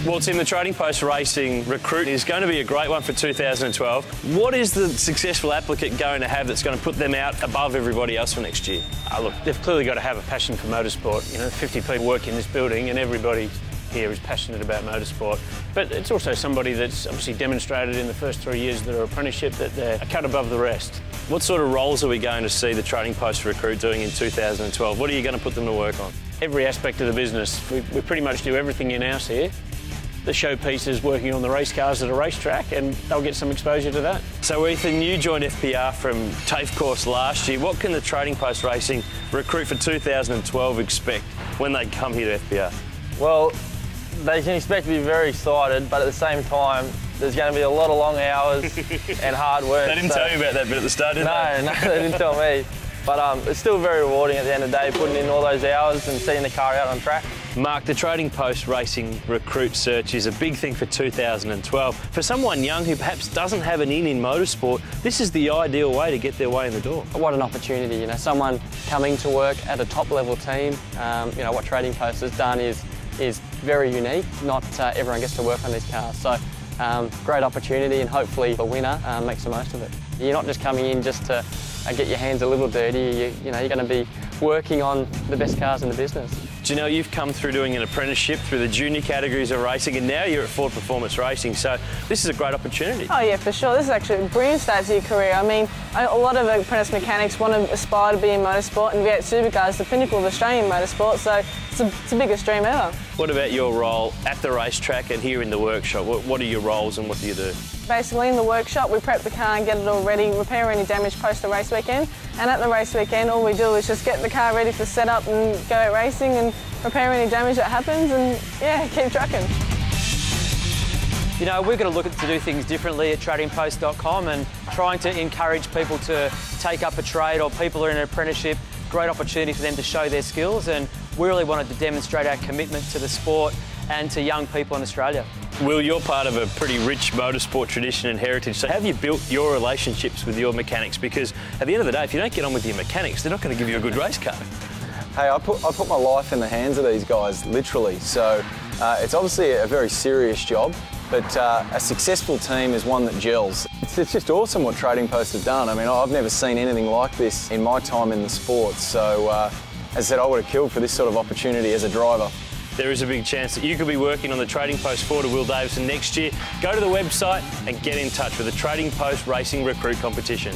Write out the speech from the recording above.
Well, Tim, the Trading Post Racing Recruit is going to be a great one for 2012. What is the successful applicant going to have that's going to put them out above everybody else for next year? Look, they've clearly got to have a passion for motorsport. You know, 50 people work in this building and everybody here is passionate about motorsport. But it's also somebody that's obviously demonstrated in the first 3 years of their apprenticeship that they're a cut above the rest. What sort of roles are we going to see the Trading Post Recruit doing in 2012? What are you going to put them to work on? Every aspect of the business. We pretty much do everything in-house here. The showpiece is working on the race cars at a racetrack and they'll get some exposure to that. So Ethan, you joined FPR from TAFE course last year. What can the Trading Post Racing Recruit for 2012 expect when they come here to FPR? Well, they can expect to be very excited, but at the same time, there's going to be a lot of long hours and hard work. They didn't tell you about that bit at the start, did they? No, they didn't tell me. But it's still very rewarding at the end of the day, putting in all those hours and seeing the car out on track. Mark, the Trading Post Racing Recruit search is a big thing for 2012. For someone young who perhaps doesn't have an in motorsport, this is the ideal way to get their way in the door. What an opportunity, you know, someone coming to work at a top-level team. You know, what Trading Post has done is very unique. Not everyone gets to work on these cars. So great opportunity, and hopefully the winner makes the most of it. You're not just coming in just to get your hands a little dirty. You know, you're going to be working on the best cars in the business. Do you know, you've come through doing an apprenticeship through the junior categories of racing, and now you're at Ford Performance Racing, so this is a great opportunity. Oh yeah, for sure. This is actually a brilliant start to your career. I mean, a lot of apprentice mechanics want to aspire to be in motorsport, and V8 Supercars is the pinnacle of Australian motorsport, so it's the biggest dream ever. What about your role at the racetrack and here in the workshop? What are your roles and what do you do? Basically, in the workshop, we prep the car and get it all ready, repair any damage post the race weekend. And at the race weekend, all we do is just get the car ready for setup and go out racing and repair any damage that happens and, yeah, keep trucking. You know, we're going to look to do things differently at tradingpost.com and trying to encourage people to take up a trade, or people who are in an apprenticeship. Great opportunity for them to show their skills, and we really wanted to demonstrate our commitment to the sport and to young people in Australia. Will, you're part of a pretty rich motorsport tradition and heritage, so have you built your relationships with your mechanics? Because at the end of the day, if you don't get on with your mechanics, they're not going to give you a good race car. Hey, I put my life in the hands of these guys, literally, so it's obviously a very serious job, but a successful team is one that gels. It's just awesome what Trading Post have done. I mean, I've never seen anything like this in my time in the sport, so as I said, I would have killed for this sort of opportunity as a driver. There is a big chance that you could be working on the Trading Post Ford of Will Davison next year. Go to the website and get in touch with the Trading Post Racing Recruit competition.